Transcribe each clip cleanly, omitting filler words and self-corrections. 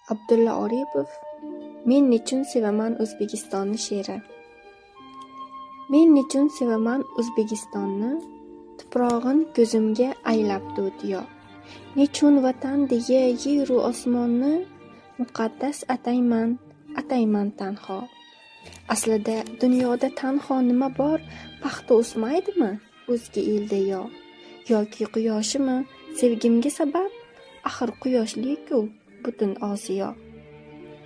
Abdulla Oripov Men nechun sevaman O'zbekistonni she'ri. Men nechun sevaman O'zbekistonni, tuprog'in ko'zimga aylabdi o'tyo. Nechun vatan deya yeru osmonni, muqaddas atayman tanho. Aslida dunyoda tanho nima bor, paxta o'smaydimi o'zga elda yo? Yoki quyoshimi sevgimga sabab, axir quyoshli-ku butun Osiyo.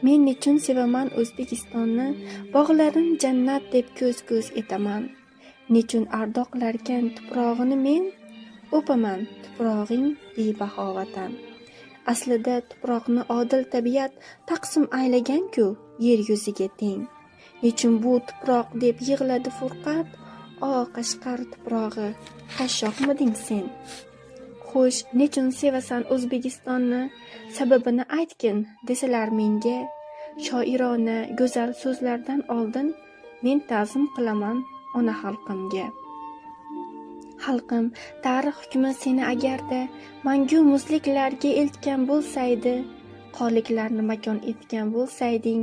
Men nechun sevaman O'zbekistonni, bog'larin jannat deb ko'z etaman. Nechun ardoqlarkan tuprog'ini men, o'paman tuprog'ing bebaho vatan. Aslida tuproqni odil tabiat taqsim aylagan-ku yer yuziga teng. Nechun bu tuproq deb yig'ladi furqat, Qashqar tuprog'i, qashshoqmiding sen? Xo'sh, nechun sevasan O'zbekistonni, sababini aytgin desalar menga, shoirona go'zal so'zlardan oldin men ta'zim qilaman ona xalqimga. Xalqim, tarix hukmi seni agarda mangu muzliklarga eltgan bo'lsaydi, qorliklarni makon etgan bo'lsayding,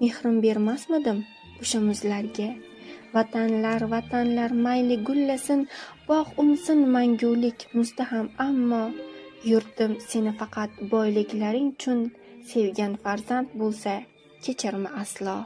mehrim bermasmidim o'sha muzlarga? Vatanlar mayli gullasin, bog' unsin mangulik muzdaham, ammo yurtim seni faqat boyliklaring uchun sevgan farzand bo'lsa, kechirma aslo.